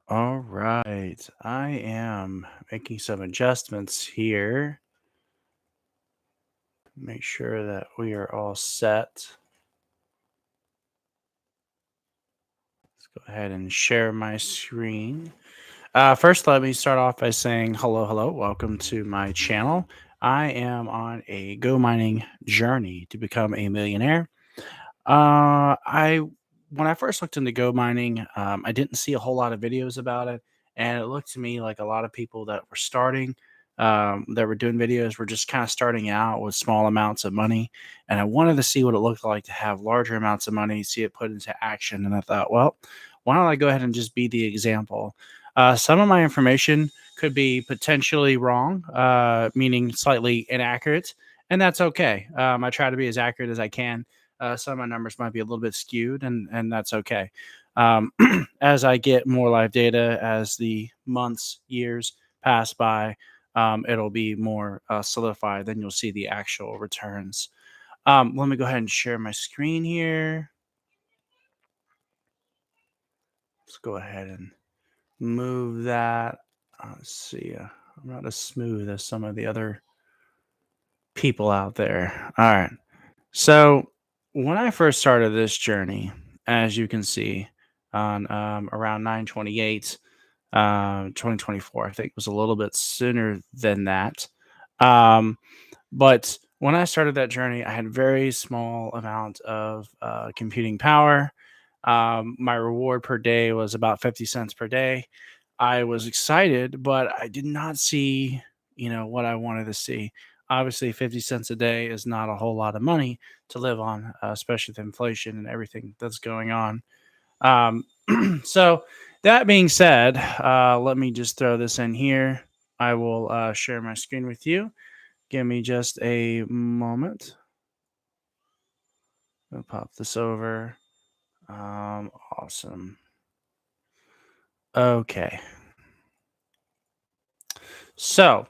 All right. I am making some adjustments here. Make sure that we are all set. Let's go ahead and share my screen. First, let me start off by saying hello, hello. Welcome to my channel. I am on a go mining journey to become a millionaire. I When I first looked into go mining, I didn't see a whole lot of videos about it, and it looked to me like a lot of people that were starting, that were doing videos, were just kind of starting out with small amounts of money, and I wanted to see what it looked like to have larger amounts of money, see it put into action, and I thought, well, why don't I go ahead and just be the example? Some of my information could be potentially wrong, meaning slightly inaccurate, and that's okay. I try to be as accurate as I can. Some of my numbers might be a little bit skewed, and that's okay. Um, as I get more live data, as the months, years pass by, it'll be more solidified. Then you'll see the actual returns. Let me go ahead and share my screen here. Let's go ahead and move that. Let's see. I'm not as smooth as some of the other people out there. All right. So when I first started this journey, as you can see on around 9/28, 2024, I think it was a little bit sooner than that. Um, but when I started that journey, I had very small amount of computing power. My reward per day was about 50 cents per day. I was excited, but I did not see, what I wanted to see. Obviously, 50 cents a day is not a whole lot of money to live on, especially with inflation and everything that's going on. Um, so, that being said, let me just throw this in here. I will share my screen with you. Give me just a moment. I'll pop this over. Awesome. Okay. So,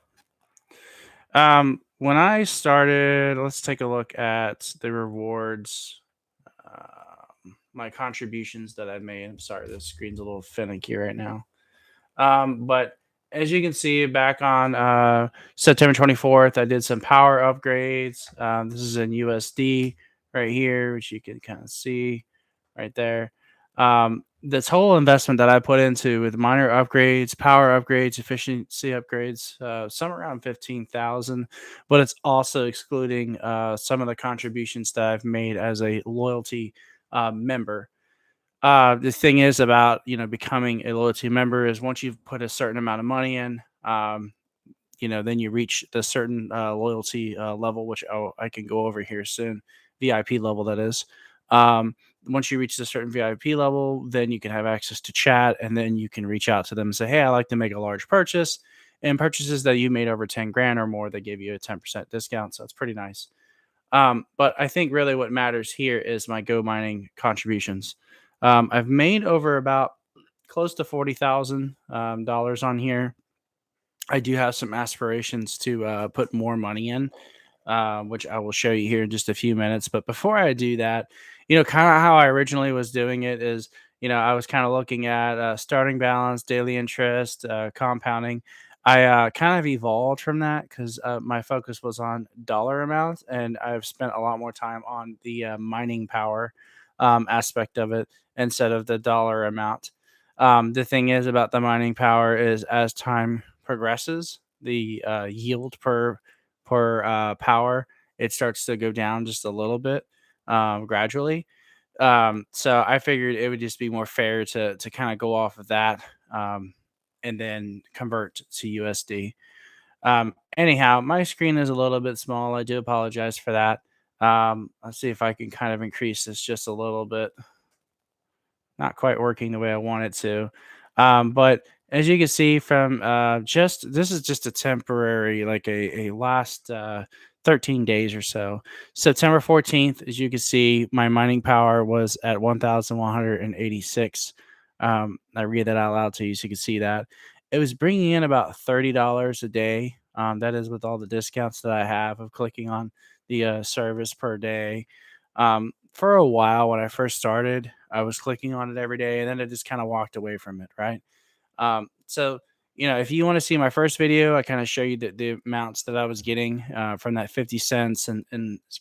when I started, let's take a look at the rewards, my contributions that I made. I'm sorry, the screen's a little finicky right now. But as you can see, back on September 24th, I did some power upgrades. This is in USD right here, which you can kind of see right there. This whole investment that I put into with miner upgrades, power upgrades, efficiency upgrades, some around 15,000, but it's also excluding some of the contributions that I've made as a loyalty member. The thing is about becoming a loyalty member is once you've put a certain amount of money in, then you reach the certain loyalty level, which I can go over here soon, VIP level that is. Um, Once you reach a certain VIP level, then you can have access to chat, and then you can reach out to them and say, "Hey, I like to make a large purchase." And purchases that you made over 10 grand or more, they give you a 10% discount, so it's pretty nice. But I think really what matters here is my Go mining contributions. I've made over about close to $40,000 on here. I do have some aspirations to put more money in, which I will show you here in just a few minutes. But before I do that, kind of how I originally was doing it is, I was kind of looking at starting balance, daily interest, compounding. I kind of evolved from that because my focus was on dollar amount, and I've spent a lot more time on the mining power aspect of it instead of the dollar amount. The thing is about the mining power is as time progresses, the yield per power, it starts to go down just a little bit gradually. So I figured it would just be more fair to kind of go off of that, and then convert to USD. Anyhow, my screen is a little bit small. I do apologize for that. Let's see if I can kind of increase this just a little bit. Not quite working the way I want it to. But as you can see from just this is just a temporary, like a last 13 days or so. September 14th, as you can see, my mining power was at 1,186. I read that out loud to you so you can see that. It was bringing in about $30 a day. That is with all the discounts that I have of clicking on the service per day. For a while when I first started, I was clicking on it every day, and then I just kind of walked away from it, right? So if you want to see my first video, I kind of show you the amounts that I was getting from that 50 cents and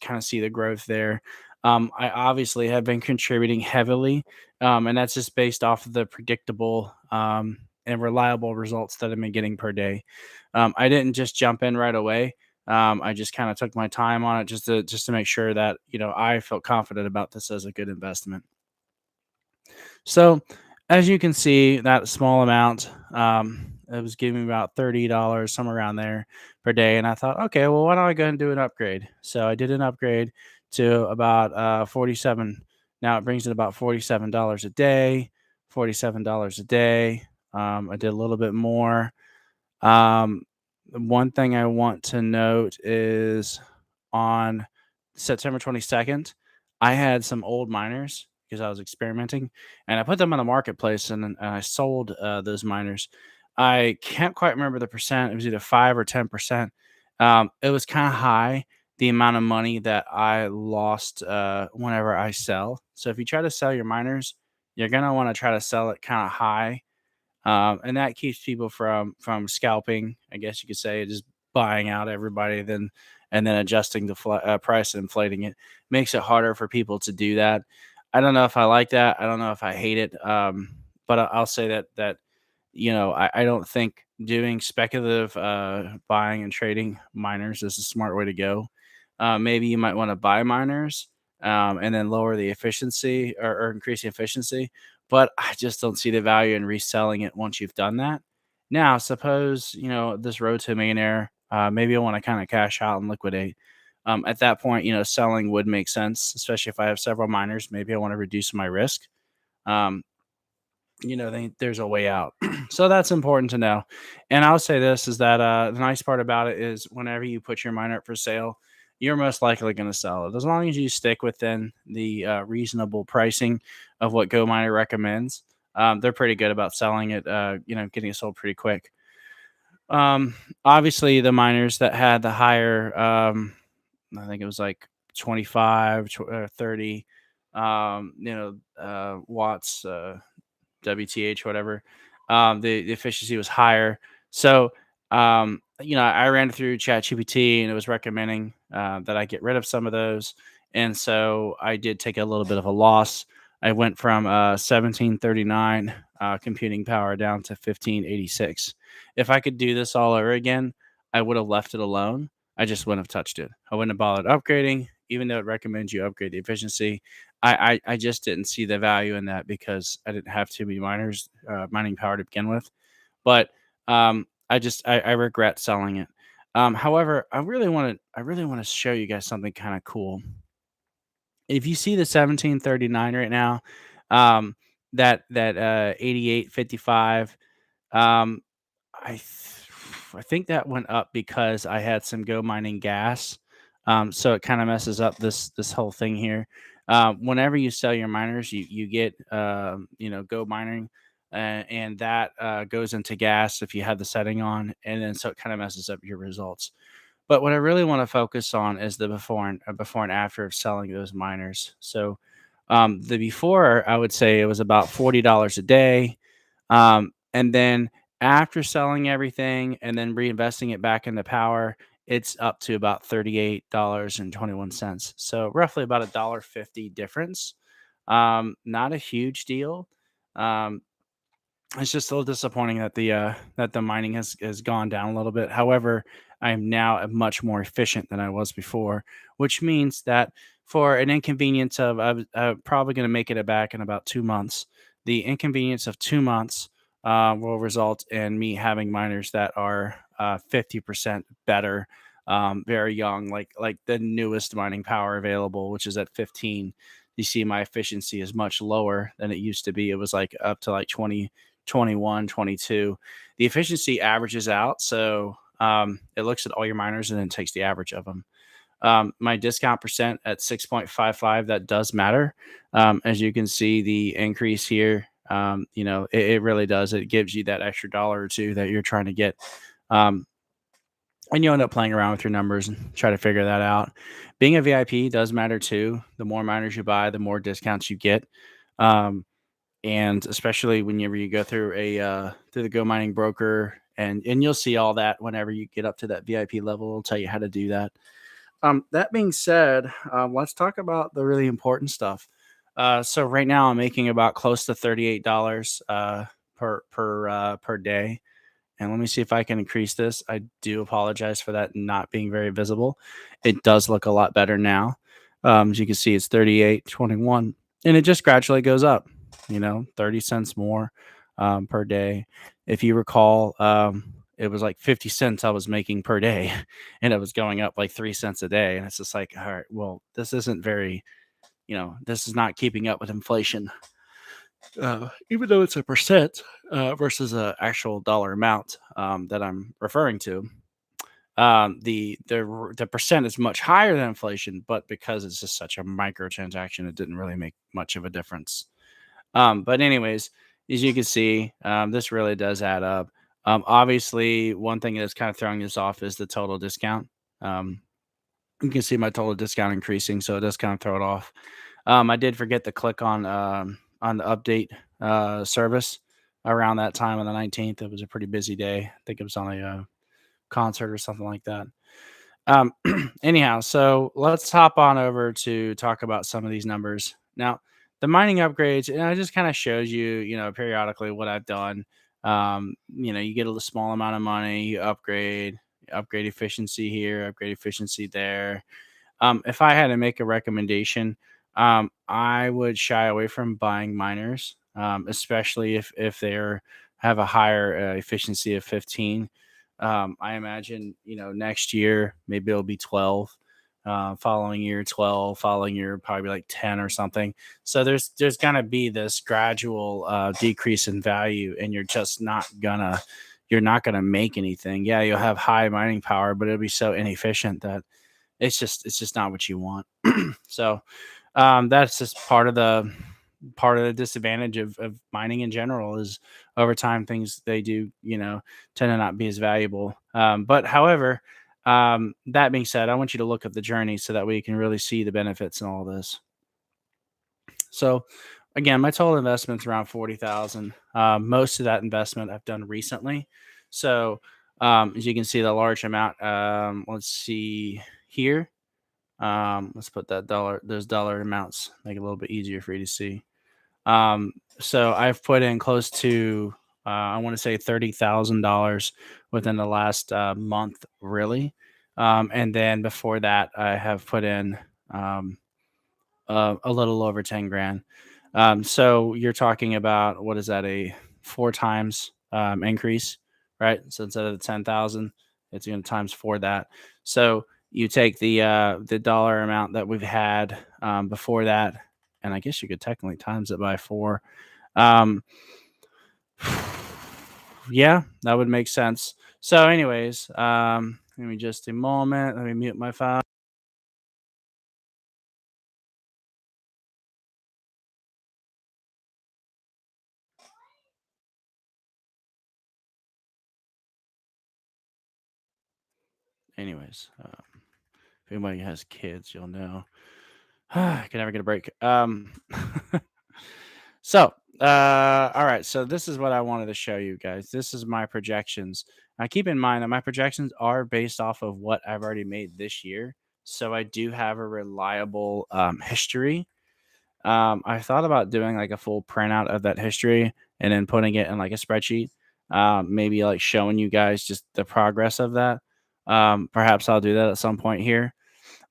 kind of see the growth there. I obviously have been contributing heavily, and that's just based off of the predictable and reliable results that I've been getting per day. I didn't just jump in right away. I just kind of took my time on it just to make sure that I felt confident about this as a good investment. So, as you can see, that small amount, it was giving me about $30, somewhere around there per day. And I thought, okay, well, why don't I go ahead and do an upgrade? So I did an upgrade to about 47. Now it brings it about $47 a day, $47 a day. I did a little bit more. Um, one thing I want to note is on September 22nd, I had some old miners because I was experimenting, and I put them on the marketplace, and I sold those miners. I can't quite remember the percent. It was either 5 or 10%. It was kind of high, the amount of money that I lost whenever I sell. So if you try to sell your miners, you're gonna want to try to sell it kind of high, and that keeps people from scalping, I guess you could say, just buying out everybody, and then adjusting the price and inflating it. Makes it harder for people to do that. I don't know if I like that. I don't know if I hate it. But I'll say that I don't think doing speculative buying and trading miners is a smart way to go. Maybe you might want to buy miners and then lower the efficiency or increase the efficiency. But I just don't see the value in reselling it once you've done that. Now, suppose, this road to a millionaire, maybe I want to kind of cash out and liquidate. At that point, selling would make sense, especially if I have several miners. Maybe I want to reduce my risk. Um, there's a way out. So that's important to know. And I'll say this is that the nice part about it is whenever you put your miner up for sale, you're most likely going to sell it as long as you stick within the reasonable pricing of what GoMiner recommends. They're pretty good about selling it, getting it sold pretty quick. Obviously, the miners that had the higher, I think it was like 25, 30, watts. WTH, whatever. The efficiency was higher. So, I ran through ChatGPT and it was recommending that I get rid of some of those. And so I did take a little bit of a loss. I went from 1739 computing power down to 1586. If I could do this all over again, I would have left it alone. I just wouldn't have touched it. I wouldn't have bothered upgrading, even though it recommends you upgrade the efficiency. I just didn't see the value in that because I didn't have too many miners mining power to begin with. But I regret selling it. However, I really want to show you guys something kind of cool. If you see the 1739 right now, um, that 8855, um, I think that went up because I had some Go mining gas. So it kind of messes up this whole thing here. Whenever you sell your miners, you get Go mining, and that goes into gas if you have the setting on, and then so it kind of messes up your results. But what I really want to focus on is the before and after of selling those miners. So the before, I would say it was about $40 a day. And then after selling everything and then reinvesting it back into power, it's up to about $38.21. So roughly about $1.50 difference. Not a huge deal. Um, it's just a little disappointing that the mining has gone down a little bit. However, I am now much more efficient than I was before, which means that for an inconvenience of I'm probably going to make it back in about 2 months. The inconvenience of 2 months will result in me having miners that are 50% better, very young, like the newest mining power available, which is at 15. You see, my efficiency is much lower than it used to be. It was like up to like 20, 21, 22. The efficiency averages out. So it looks at all your miners and then takes the average of them. My discount percent at 6.55, that does matter. As you can see, the increase here, it really does. It gives you that extra dollar or two that you're trying to get. Um, and you end up playing around with your numbers and try to figure that out. Being a VIP does matter too. The more miners you buy, the more discounts you get. Um, And especially whenever you go through through the Go Mining broker, and you'll see all that whenever you get up to that VIP level. It'll tell you how to do that. That being said, let's talk about the really important stuff. So right now I'm making about close to $38 per day. And let me see if I can increase this. I do apologize for that not being very visible. It does look a lot better now. As you can see, it's 38.21, and it just gradually goes up, 30 cents more per day. If you recall, it was like 50 cents I was making per day, and it was going up like 3 cents a day. And it's just like, all right, well, this isn't very, this is not keeping up with inflation, even though it's a percent versus a actual dollar amount that I'm referring to. The percent is much higher than inflation, but because it's just such a microtransaction, it didn't really make much of a difference. But anyways, as you can see, this really does add up. Obviously, one thing that's kind of throwing this off is the total discount. Um, you can see my total discount increasing, so it does kind of throw it off. I did forget to click on the update service around that time on the 19th. It was a pretty busy day. I think it was on a concert or something like that. Um, anyhow, so let's hop on over to talk about some of these numbers. Now, the mining upgrades, and it just kind of shows you, periodically what I've done. You get a small amount of money, you upgrade efficiency here, upgrade efficiency there. If I had to make a recommendation, I would shy away from buying miners, especially if they're have a higher efficiency of 15. I imagine next year maybe it'll be 12. Following year 12, following year probably like 10 or something. So there's gonna be this gradual decrease in value, and you're not gonna make anything. Yeah, you'll have high mining power, but it'll be so inefficient that it's just not what you want. So that's just part of the disadvantage of mining in general is over time things they do tend to not be as valuable. But however, that being said, I want you to look at the journey so that way you can really see the benefits in all this. So again, my total investment's around 40,000. Most of that investment I've done recently. So as you can see, the large amount. Let's see here. Let's put those dollar amounts, make it a little bit easier for you to see. So I've put in close to, I want to say $30,000 within the last month, really. And then before that, I have put in a little over 10 grand. So you're talking about, what is that, a four times increase, right? So instead of the 10,000, it's going to times four that. So you take the dollar amount that we've had before that, and I guess you could technically times it by four. Um, yeah, that would make sense. So, anyways, give me just a moment. Let me mute my phone. Anyways, if anybody has kids, you'll know. I can never get a break. So, all right. So this is what I wanted to show you guys. This is my projections. Now, keep in mind that my projections are based off of what I've already made this year. So I do have a reliable history. I thought about doing like a full printout of that history and then putting it in like a spreadsheet. Maybe like showing you guys just the progress of that. Perhaps I'll do that at some point here.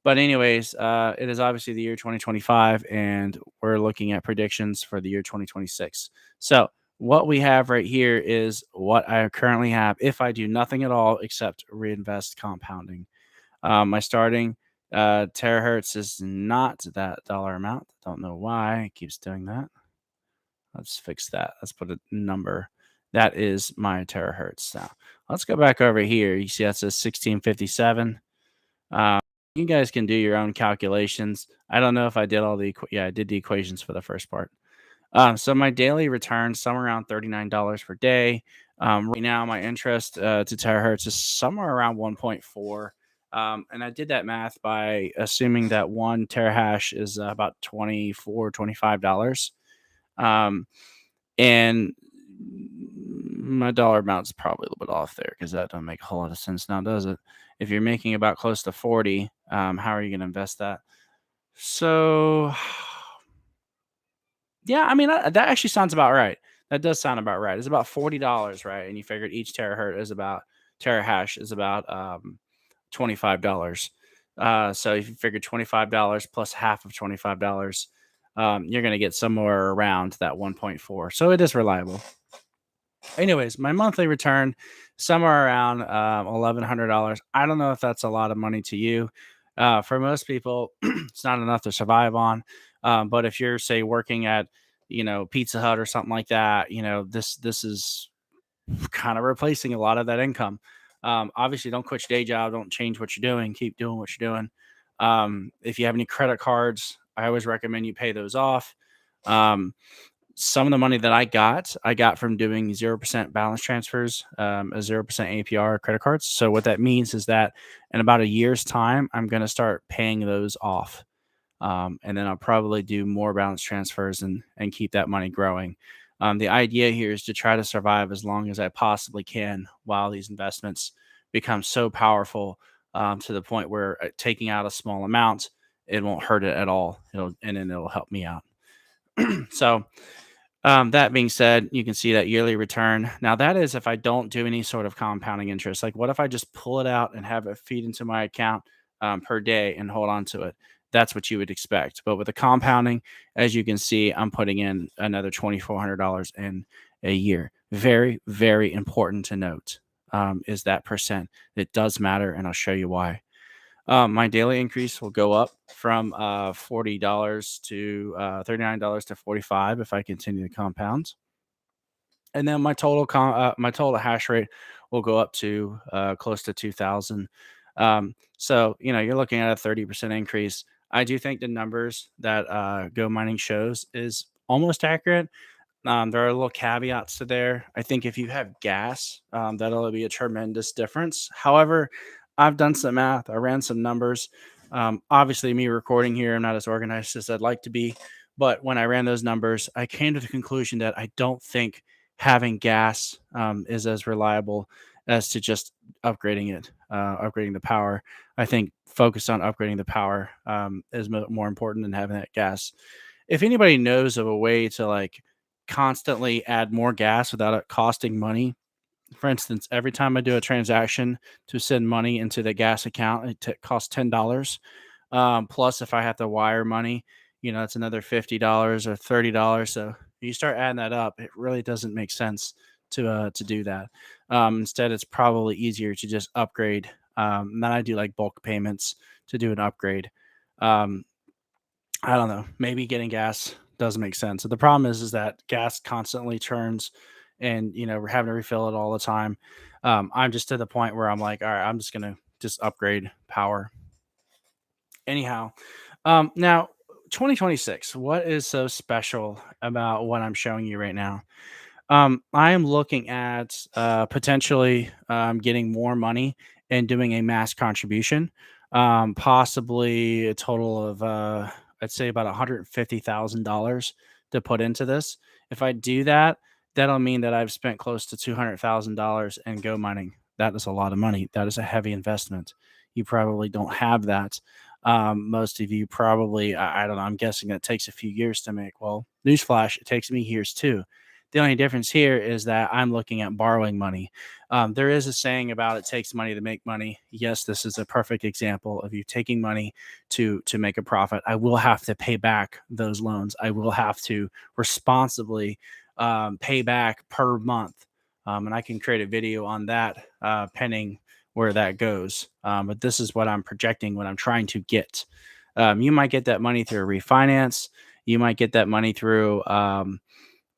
But anyways, it is obviously the year 2025, and we're looking at predictions for the year 2026. So what we have right here is what I currently have if I do nothing at all except reinvest compounding. My starting terahertz is not that dollar amount. Don't know why it keeps doing that. Let's fix that. Let's put a number. That is my terahertz. Now let's go back over here. You see that says 1657. You guys can do your own calculations. I don't know if I did yeah, I did the equations for the first part. So my daily return somewhere around $39 per day. Right now, my interest to terahertz is somewhere around 1.4. And I did that math by assuming that one terahash is about $24, $25. Um, And my dollar amount's probably a little bit off there because that doesn't make a whole lot of sense now, does it? If you're making about close to 40, how are you going to invest that? So, yeah, I mean, that actually sounds about right. That does sound about right. It's about $40, right? And you figured each terahash is about $25. So if you figure $25 plus half of $25, you're going to get somewhere around that 1.4. So it is reliable. Anyways, my monthly return somewhere around $1,100. I don't know if that's a lot of money to you. For most people, it's not enough to survive on. But if you're, say, working at Pizza Hut or something like that, this is kind of replacing a lot of that income. Obviously, don't quit your day job. Don't change what you're doing. Keep doing what you're doing. If you have any credit cards, I always recommend you pay those off. Some of the money that I got from doing 0% balance transfers, a 0% APR credit cards. So what that means is that in about a year's time, I'm going to start paying those off. And then I'll probably do more balance transfers and keep that money growing. The idea here is to try to survive as long as I possibly can while these investments become so powerful to the point where taking out a small amount, it won't hurt it at all. And then it'll help me out. So that being said, you can see that yearly return. Now, that is if I don't do any sort of compounding interest. Like, what if I just pull it out and have it feed into my account per day and hold on to it? That's what you would expect. But with the compounding, as you can see, I'm putting in another $2,400 in a year. Very, very important to note is that percent. It does matter, and I'll show you why. My daily increase will go up from $40 to $39 to 45 if I continue to compound, and then my total hash rate will go up to close to 2,000. So you're looking at a 30% increase. I do think the numbers that Go Mining shows is almost accurate. There are little caveats to there. I think if you have gas, that'll be a tremendous difference. However, I've done some math. I ran some numbers. Obviously, me recording here, I'm not as organized as I'd like to be. But when I ran those numbers, I came to the conclusion that I don't think having gas is as reliable as to just upgrading the power. I think focus on upgrading the power is more important than having that gas. If anybody knows of a way to like constantly add more gas without it costing money. For instance, every time I do a transaction to send money into the gas account, costs $10. Plus, if I have to wire money, it's another $50 or $30. So you start adding that up, it really doesn't make sense to do that. Instead, it's probably easier to just upgrade. And then I do like bulk payments to do an upgrade. Um, I don't know. Maybe getting gas does make sense. So the problem is that gas constantly turns, and we're having to refill it all the time. I'm just to the point where I'm like, all right, I'm just gonna just upgrade power. Anyhow, now 2026. What is so special about what I'm showing you right now? I am looking at potentially getting more money and doing a mass contribution, possibly a total of I'd say about $150,000 to put into this. If I do that, that'll mean that I've spent close to $200,000 in Go mining. That is a lot of money. That is a heavy investment. You probably don't have that. Most of you probably, I don't know. I'm guessing it takes a few years to make. Well, newsflash, it takes me years too. The only difference here is that I'm looking at borrowing money. There is a saying about it takes money to make money. Yes, this is a perfect example of you taking money to make a profit. I will have to pay back those loans. I will have to responsibly pay back per month. And I can create a video on that pending where that goes. But this is what I'm projecting, what I'm trying to get. You might get that money through a refinance. You might get that money through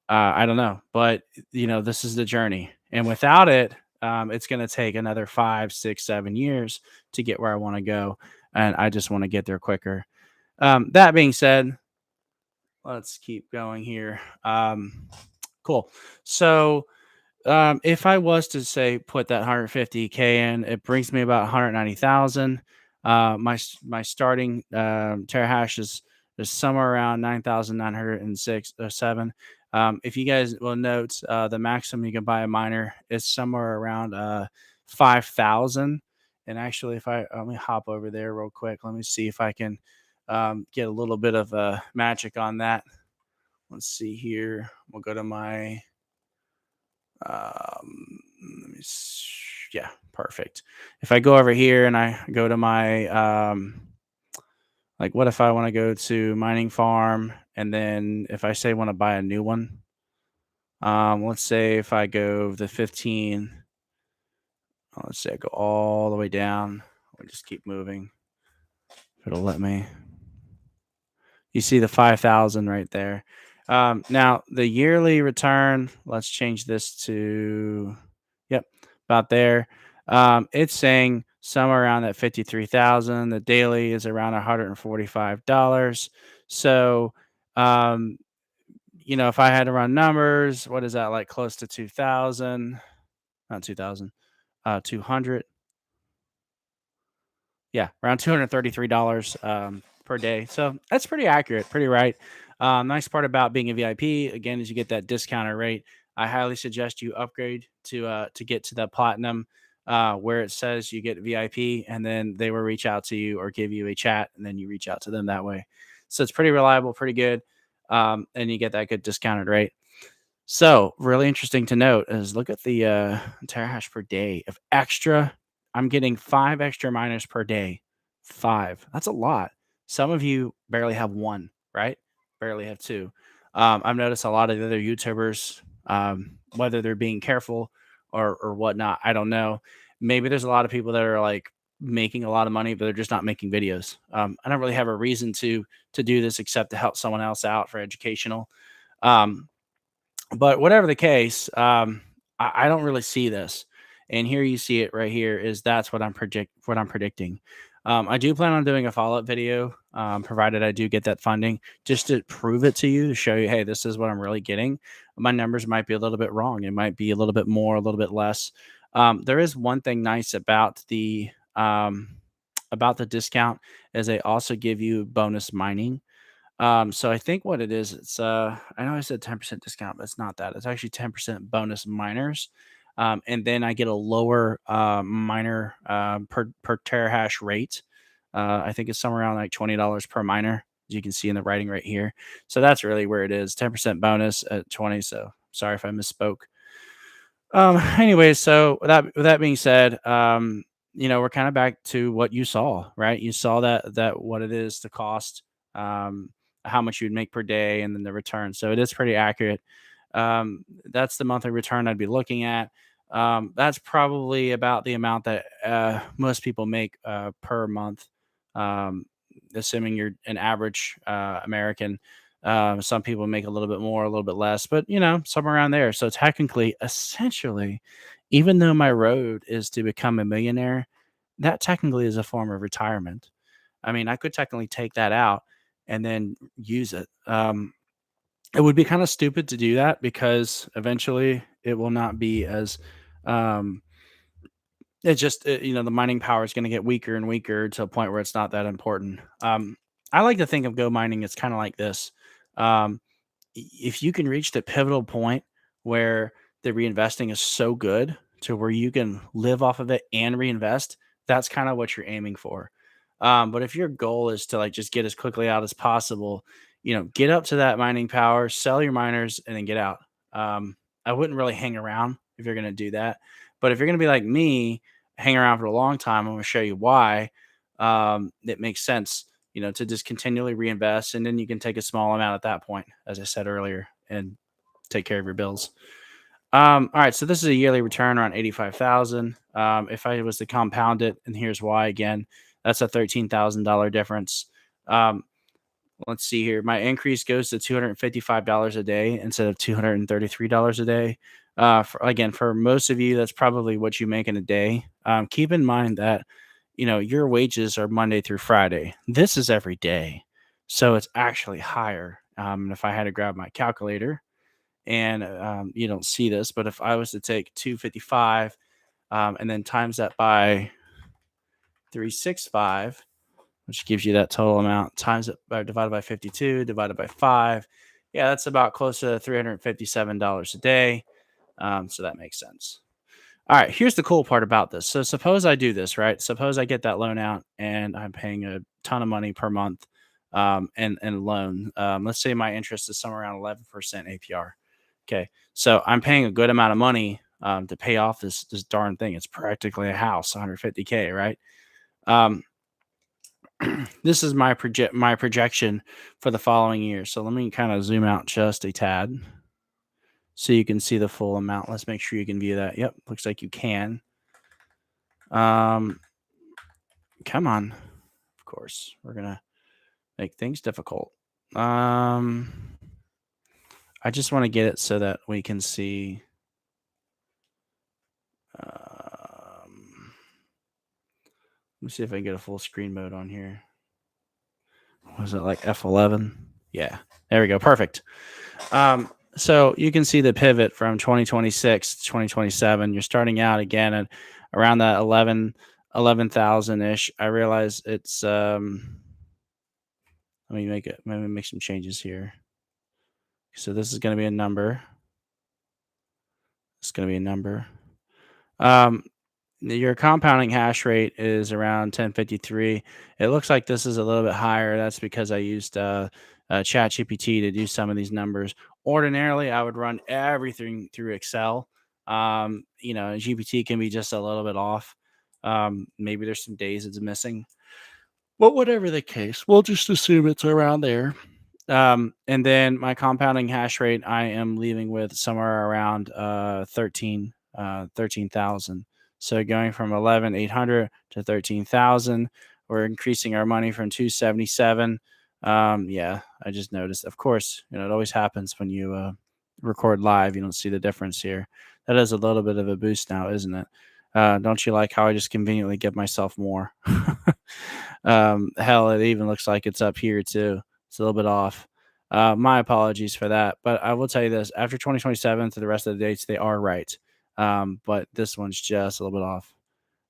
I don't know, but this is the journey, and without it, it's going to take another 5, 6, 7 years to get where I want to go, and I just want to get there quicker. That being said, let's keep going here. Cool. So if I was to say put that 150K in, it brings me about 190,000. My starting terahash is somewhere around 9,906 or 7. If you guys will note, the maximum you can buy a miner is somewhere around 5,000. And actually, if I let me hop over there real quick, let me see if I can get a little bit of magic on that. Let's see here. We'll go to my yeah, perfect. If I go over here and I go to my like, what if I want to go to mining farm, and then if I say want to buy a new one, let's say if I go the 15, let's say I go all the way down, we just keep moving. If it'll let me. You see the 5,000 right there. Now the yearly return, let's change this to, yep, about there. It's saying somewhere around that 53,000. The daily is around $145. So, um, if I had to run numbers, what is that, like close to 2,000? Not 2,000, 200. Yeah, around $233 per day. So that's pretty accurate, pretty right. Nice part about being a VIP again is you get that discounted rate. I highly suggest you upgrade to get to the platinum, where it says you get VIP, and then they will reach out to you or give you a chat, and then you reach out to them that way. So it's pretty reliable, pretty good, and you get that good discounted rate. So, really interesting to note is look at the terahash per day of extra. I'm getting 5 extra miners per day. 5. That's a lot. Some of you barely have 1, right? Barely have 2. I've noticed a lot of the other YouTubers, whether they're being careful or whatnot, I don't know. Maybe there's a lot of people that are like making a lot of money, but they're just not making videos. I don't really have a reason to do this except to help someone else out for educational. Um, but whatever the case, I don't really see this. And here you see it right here is that's what I'm predicting. I do plan on doing a follow-up video, provided I do get that funding, just to prove it to you, to show you, hey, this is what I'm really getting. My numbers might be a little bit wrong. It might be a little bit more, a little bit less. There is one thing nice about the discount is they also give you bonus mining. So I think what it is, it's I know I said 10% discount, but it's not that. It's actually 10% bonus miners. And then I get a lower miner per terahash rate. I think it's somewhere around like $20 per miner, as you can see in the writing right here. So that's really where it is. 10% bonus at 20. So sorry if I misspoke. Anyways, so with that being said, we're kind of back to what you saw, right? You saw that what it is, the cost, um, how much you'd make per day, and then the return. So it is pretty accurate. That's the monthly return I'd be looking at. That's probably about the amount that most people make per month, um, assuming you're an average American. Some people make a little bit more, a little bit less, but somewhere around there. So technically, essentially, even though my road is to become a millionaire, that technically is a form of retirement. I mean, I could technically take that out and then use it. It would be kind of stupid to do that because eventually it will not be as um, the mining power is going to get weaker and weaker to a point where it's not that important. I like to think of Go mining as kind of like this. Um, if you can reach the pivotal point where the reinvesting is so good to where you can live off of it and reinvest, that's kind of what you're aiming for. But if your goal is to like just get as quickly out as possible, get up to that mining power, sell your miners, and then get out. I wouldn't really hang around if you're going to do that. But if you're going to be like me, hang around for a long time, I'm going to show you why it makes sense, to just continually reinvest. And then you can take a small amount at that point, as I said earlier, and take care of your bills. All right. So this is a yearly return around 85,000. If I was to compound it, and here's why again, that's a $13,000 difference. Um, let's see here. My increase goes to $255 a day instead of $233 a day. For most of you, that's probably what you make in a day. Keep in mind that your wages are Monday through Friday. This is every day, so it's actually higher. If I had to grab my calculator, and you don't see this, but if I was to take 255 and then times that by 365, which gives you that total amount, times it by divided by 52, divided by 5, Yeah, that's about close to $357 a day. So that makes sense. All right, here's the cool part about this. So suppose I do this, right? Suppose I get that loan out and I'm paying a ton of money per month and loan. Let's say my interest is somewhere around 11% APR. Okay, so I'm paying a good amount of money to pay off this darn thing. It's practically a house, 150K, right? Um, this is my projection for the following year. So let me kind of zoom out just a tad so you can see the full amount. Let's make sure you can view that. Yep, looks like you can. Um, Come on. Of course, we're gonna make things difficult. Um, I just want to get it so that we can see. Let me see if I can get a full screen mode on here. Was it like F11? Yeah, there we go. Perfect. So you can see the pivot from 2026 to 2027. You're starting out again at around that 11,000 ish. I realize it's let me make some changes here. So this is going to be a number. It's going to be a number. Um, your compounding hash rate is around 1053. It looks like this is a little bit higher. That's because I used ChatGPT to do some of these numbers. Ordinarily, I would run everything through Excel. GPT can be just a little bit off. Maybe there's some days it's missing. But whatever the case, we'll just assume it's around there. And then my compounding hash rate, I am leaving with somewhere around 13,000. So going from 11,800 to 13,000, we're increasing our money from 277. Yeah, I just noticed. Of course, it always happens when you record live. You don't see the difference here. That is a little bit of a boost now, isn't it? Don't you like how I just conveniently give myself more? Hell, it even looks like it's up here too. It's a little bit off. My apologies for that. But I will tell you this, after 2027 to the rest of the dates, they are right. But this one's just a little bit off.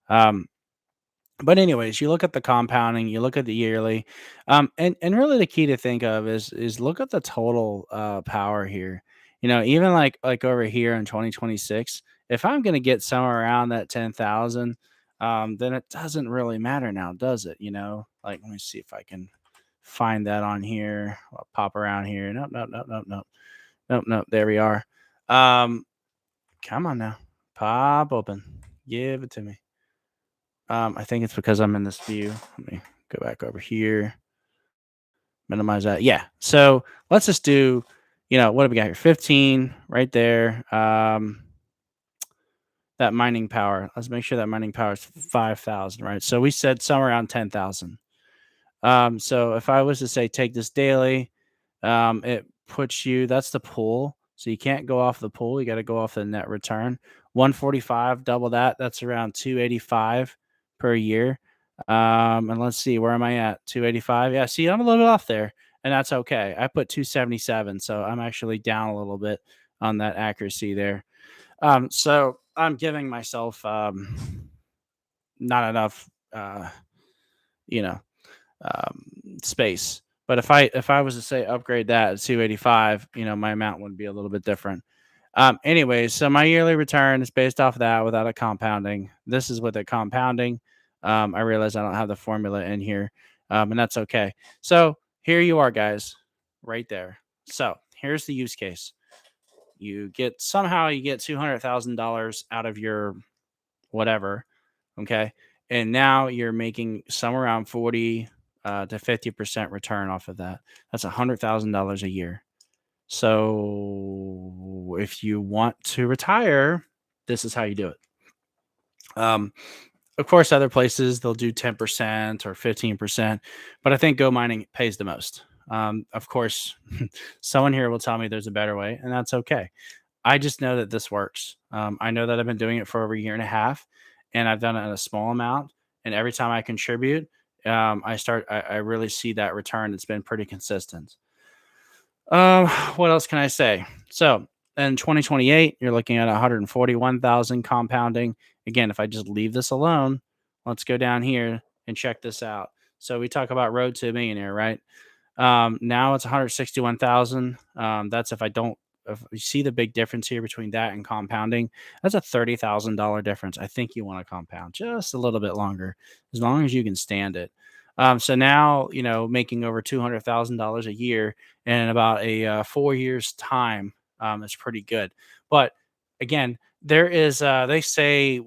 Um, but anyways, you look at the compounding, you look at the yearly, and really the key to think of is look at the total power here. Even like over here in 2026, if I'm going to get somewhere around that 10,000, then it doesn't really matter now, does it? Like let me see if I can find that on here. I'll pop around here. Nope, nope, nope, nope, nope, nope, nope. There we are. Um, Come on now, pop open, give it to me. I think it's because I'm in this view. Let me go back over here, minimize that. Yeah. So let's just do, what do we got here? 15 right there. That mining power. Let's make sure that mining power is 5,000, right? So we said somewhere around 10,000. So if I was to say take this daily, it puts you, that's the pool. So you can't go off the pool. You got to go off the net return. 145, double that. That's around 285 per year. And let's see, where am I at? 285. Yeah, see, I'm a little bit off there, and that's okay. I put 277, so I'm actually down a little bit on that accuracy there. So I'm giving myself not enough, you know, space. But if I was to say upgrade that at 285, my amount would be a little bit different. Anyways, so my yearly return is based off of that without a compounding. This is with a compounding. I realize I don't have the formula in here, and that's okay. So here you are, guys, right there. So here's the use case. You get $200,000 out of your whatever, okay, and now you're making somewhere around 40 to 50% return off of that. That's $100,000 a year. So if you want to retire, this is how you do it. Of course, other places they'll do 10% or 15%, but I think Go Mining pays the most. Of course, someone here will tell me there's a better way, and that's okay. I just know that this works. I know that I've been doing it for over a year and a half, and I've done it in a small amount. And every time I contribute, I really see that return. It's been pretty consistent. What else can I say? So in 2028, you're looking at 141,000 compounding. Again, if I just leave this alone, let's go down here and check this out. So we talk about Road to a Millionaire, right? Now it's 161,000. That's if you see the big difference here between that and compounding, that's a $30,000 difference. I think you want to compound just a little bit longer, as long as you can stand it. So now, making over $200,000 a year in about a 4 years time, is pretty good. But again, there is, they say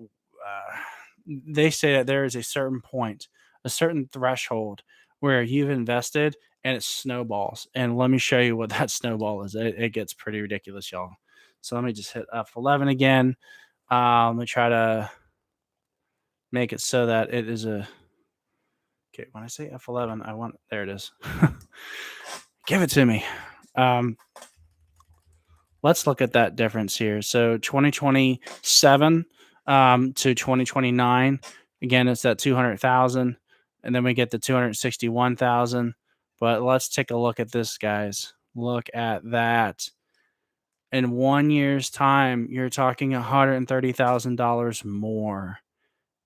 that there is a certain point, a certain threshold where you've invested and it snowballs. And let me show you what that snowball is. It gets pretty ridiculous, y'all. So let me just hit F11 again. Let me try to make it so that it is a. Okay, when I say F11, there it is. Give it to me. Let's look at that difference here. So 2027 to 2029, again, it's that 200,000, and then we get the 261,000. But let's take a look at this, guys. Look at that. In 1 year's time, you're talking $130,000 more,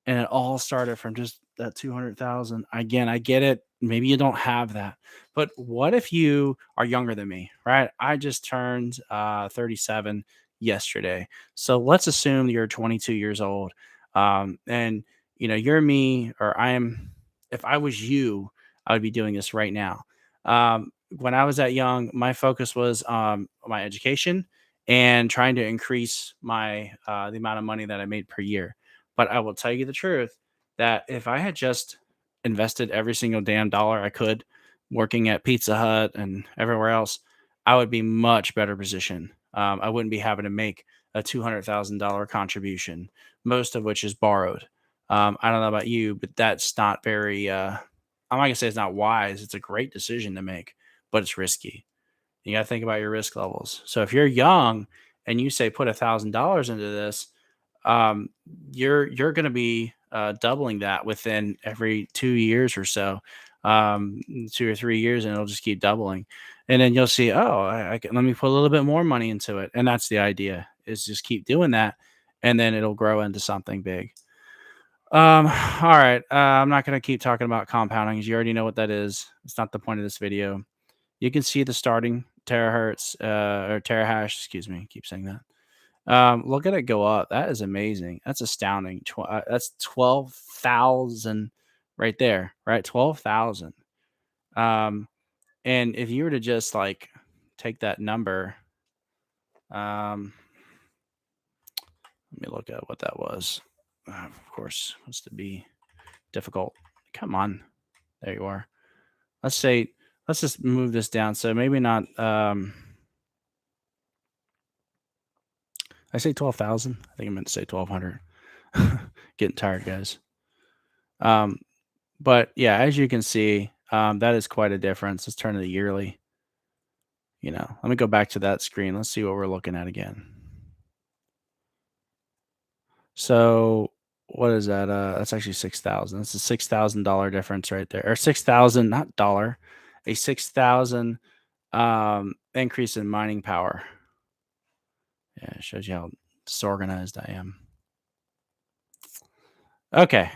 and it all started from just that 200,000. Again, I get it. Maybe you don't have that. But what if you are younger than me, right? I just turned 37 yesterday. So let's assume you're 22 years old. And you're me, or if I was you, I would be doing this right now. When I was that young, my focus was my education and trying to increase the amount of money that I made per year. But I will tell you the truth that if I had just invested every single damn dollar I could working at Pizza Hut and everywhere else, I would be much better positioned. I wouldn't be having to make a $200,000 contribution, most of which is borrowed. I don't know about you, but that's not very, I'm not going to say it's not wise. It's a great decision to make, but it's risky. You got to think about your risk levels. So if you're young and you say put $1,000 into this, um, you're going to be doubling that within every 2 years or so, 2 or 3 years, and it'll just keep doubling. And then you'll see, oh, let me put a little bit more money into it, and that's the idea: is just keep doing that, and then it'll grow into something big. All right, I'm not going to keep talking about compounding because you already know what that is. It's not the point of this video. You can see the starting terahertz or terahash. Excuse me, I keep saying that. Look at it go up. That is amazing. That's astounding. That's 12,000 right there, right? 12,000. Um, and if you were to just like take that number, let me look at what that was. Of course, wants to be difficult. Come on. There you are. Let's just move this down. So maybe not, I say 12,000. I think I meant to say 1,200. Getting tired, guys. But yeah, as you can see, that is quite a difference. Let's turn to the yearly. Let me go back to that screen. Let's see what we're looking at again. So what is that? That's actually 6,000. That's a $6,000 difference right there, or 6,000, not dollar, a 6,000 increase in mining power. Yeah, it shows you how disorganized I am. Okay.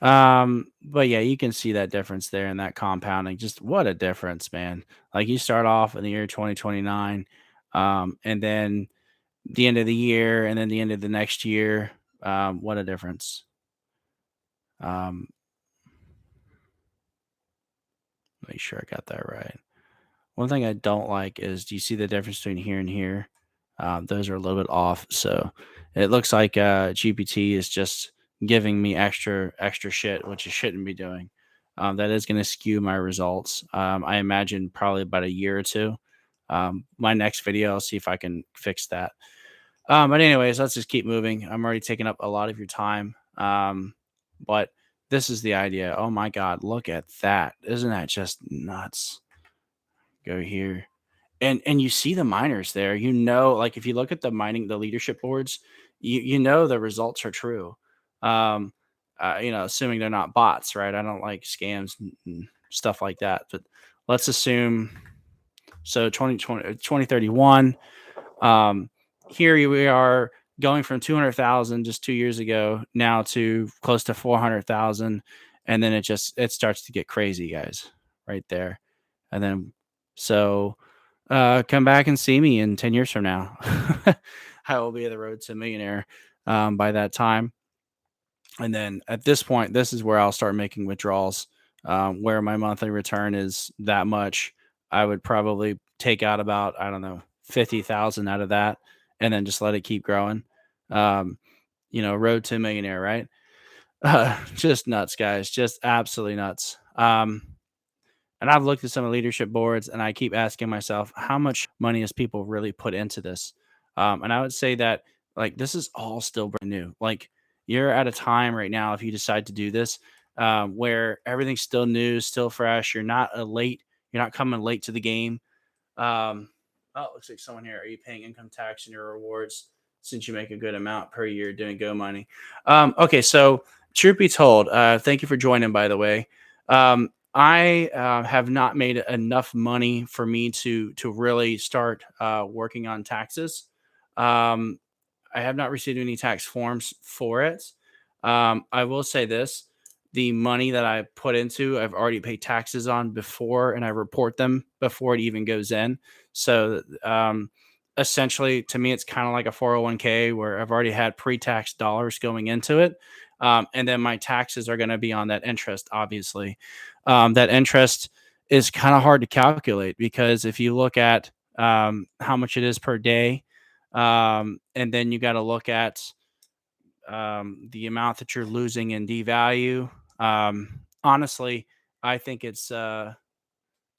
But yeah, you can see that difference there in that compounding. Just what a difference, man. Like you start off in the year 2029, and then the end of the year, and then the end of the next year. What a difference. Make sure I got that right. One thing I don't like is, do you see the difference between here and here? Those are a little bit off. So it looks like GPT is just giving me extra shit, which it shouldn't be doing. That is going to skew my results. I imagine probably about a year or two. My next video, I'll see if I can fix that. But anyways, let's just keep moving. I'm already taking up a lot of your time. But this is the idea. Oh my God, look at that. Isn't that just nuts? Go here. And you see the miners there. Like if you look at the leadership boards, you know the results are true. Um, assuming they're not bots, right? I don't like scams and stuff like that. But let's assume, so 2031. Here we are going from 200,000 just 2 years ago now to close to 400,000, and then it starts to get crazy, guys, right there. And then So come back and see me in 10 years from now. I will be the road to millionaire by that time. And then at this point, this is where I'll start making withdrawals, where my monthly return is that much. I would probably take out about, I don't know, 50,000 out of that and then just let it keep growing. Um, road to millionaire, right? Just nuts, guys. Just absolutely nuts. And I've looked at some of the leadership boards and I keep asking myself, how much money has people really put into this? And I would say that like this is all still brand new. Like you're at a time right now, if you decide to do this, where everything's still new, still fresh. You're not coming late to the game. Oh, it looks like someone here. Are you paying income tax in your rewards since you make a good amount per year doing GoMining? Okay, so truth be told, thank you for joining, by the way. I have not made enough money for me to really start working on taxes. Um, I have not received any tax forms for it. I will say this: the money that I put into, I've already paid taxes on before, and I report them before it even goes in. So, essentially, to me, it's kind of like a 401k where I've already had pre-tax dollars going into it, and then my taxes are going to be on that interest. Obviously, that interest is kind of hard to calculate because if you look at how much it is per day, and then you got to look at the amount that you're losing in devalue. Honestly, I think it's a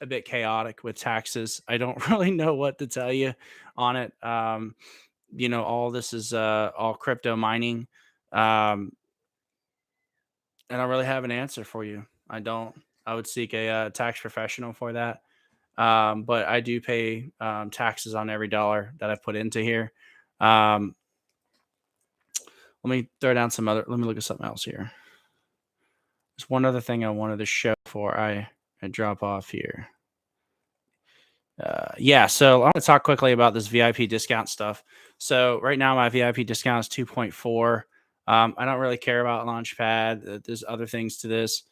bit chaotic with taxes. I don't really know what to tell you on it. All this is all crypto mining. Um, I don't really have an answer for you. I don't. I would seek a tax professional for that. But I do pay taxes on every dollar that I put into here. Um, Let me throw down some other. Let me look at something else here. There's one other thing I wanted to show before I drop off here. Yeah, so I want to talk quickly about this VIP discount stuff. So right now my VIP discount is 2.4. I don't really care about Launchpad. There's other things to this.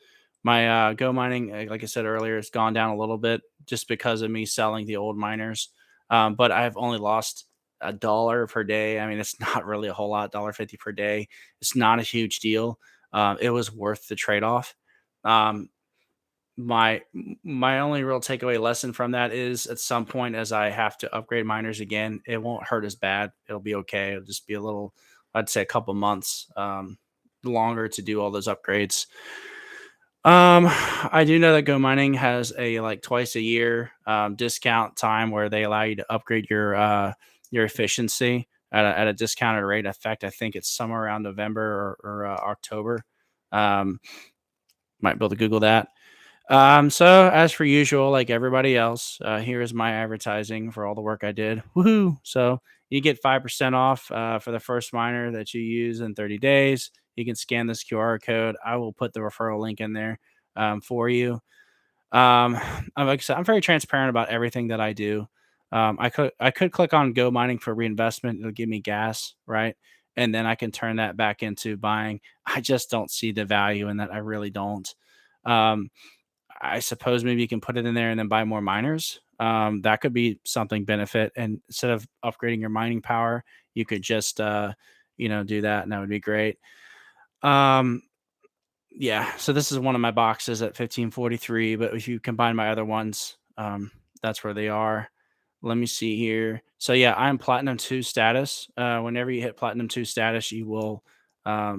My Go mining, like I said earlier, has gone down a little bit just because of me selling the old miners. But I've only lost $1 per day. I mean, it's not really a whole lot, $1.50 per day. It's not a huge deal. It was worth the trade off. Um, my only real takeaway lesson from that is at some point as I have to upgrade miners again, it won't hurt as bad. It'll be okay. It'll just be a little, I'd say a couple months longer to do all those upgrades. I do know that Go Mining has a like twice a year discount time where they allow you to upgrade your efficiency at a discounted rate. In fact, I think it's somewhere around November or October. Um, might be able to Google that. So as for usual, like everybody else, here is my advertising for all the work I did. Woohoo! So you get 5% off for the first miner that you use in 30 days. You can scan this QR code. I will put the referral link in there for you. Um, like I said, I'm very transparent about everything that I do. I could click on Go Mining for reinvestment. It'll give me gas, right? And then I can turn that back into buying. I just don't see the value in that. I really don't. Um, I suppose maybe you can put it in there and then buy more miners. That could be something benefit. And instead of upgrading your mining power, you could just, do that, and that would be great. Um, yeah. So this is one of my boxes at 1543, but if you combine my other ones, that's where they are. Let me see here. So yeah, I'm platinum 2 status. Whenever you hit platinum 2 status, you will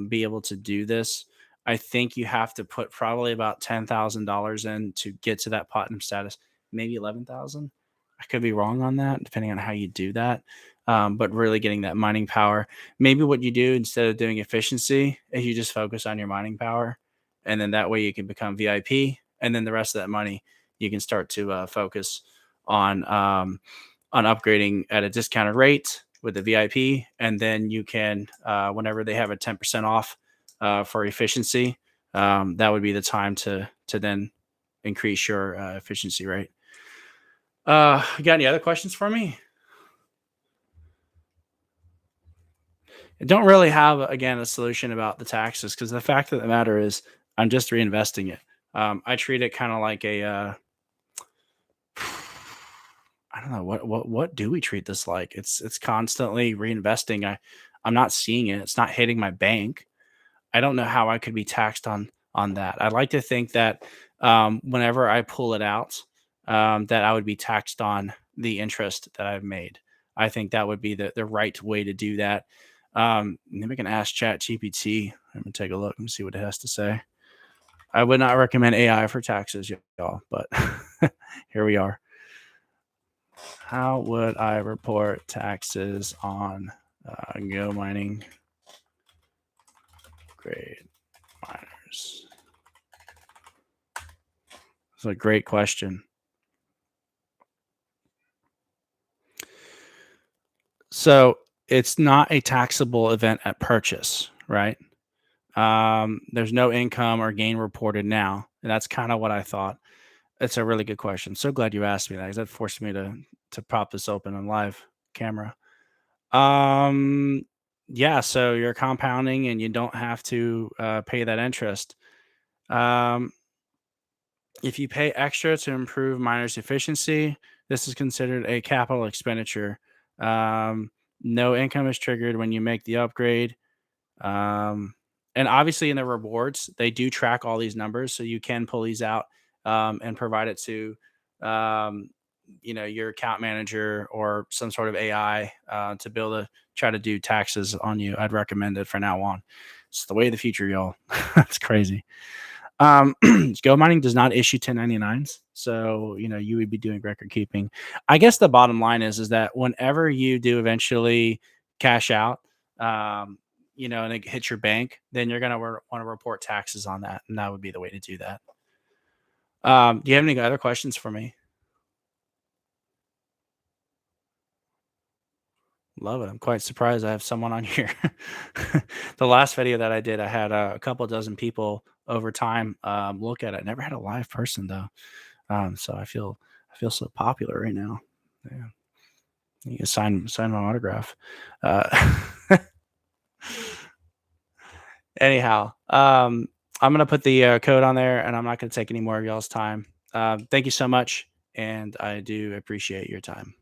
be able to do this. I think you have to put probably about $10,000 in to get to that platinum status, maybe 11,000. I could be wrong on that, depending on how you do that. But really getting that mining power. Maybe what you do instead of doing efficiency is you just focus on your mining power, and then that way you can become VIP, and then the rest of that money you can start to focus on upgrading at a discounted rate with the VIP, and then you can whenever they have a 10% off for efficiency, that would be the time to then increase your efficiency rate. You got any other questions for me? I don't really have again a solution about the taxes because the fact of the matter is I'm just reinvesting it. I treat it kind of like a I don't know what do we treat this like? It's constantly reinvesting. I'm not seeing it. It's not hitting my bank. I don't know how I could be taxed on that. I'd like to think that whenever I pull it out, that I would be taxed on the interest that I've made. I think that would be the right way to do that. Then we can ask Chat GPT. Let me take a look and see what it has to say. I would not recommend AI for taxes, y'all, but here we are. How would I report taxes on Go Mining Great Miners? It's a great question. So it's not a taxable event at purchase, right? There's no income or gain reported now. And that's kind of what I thought. It's a really good question. So glad you asked me that because that forced me to pop this open on live camera. Um, yeah, so you're compounding and you don't have to pay that interest. Um, if you pay extra to improve miners' efficiency, this is considered a capital expenditure. Um, no income is triggered when you make the upgrade. Um, and obviously, in the rewards, they do track all these numbers, so you can pull these out and provide it to, um, your account manager or some sort of AI to be able to try to do taxes on you. I'd recommend it for now on. It's the way of the future, y'all. It's crazy. Go mining does not issue 1099s, so you would be doing record keeping. I guess the bottom line is that whenever you do eventually cash out, and it hits your bank, then you're gonna want to report taxes on that, and that would be the way to do that. Do you have any other questions for me? Love it. I'm quite surprised I have someone on here. The last video that I did, I had a couple dozen people over time look at it. Never had a live person though. So I feel so popular right now. Yeah. You can sign my autograph. Uh, anyhow, I'm gonna put the code on there, and I'm not gonna take any more of y'all's time. Thank you so much, and I do appreciate your time.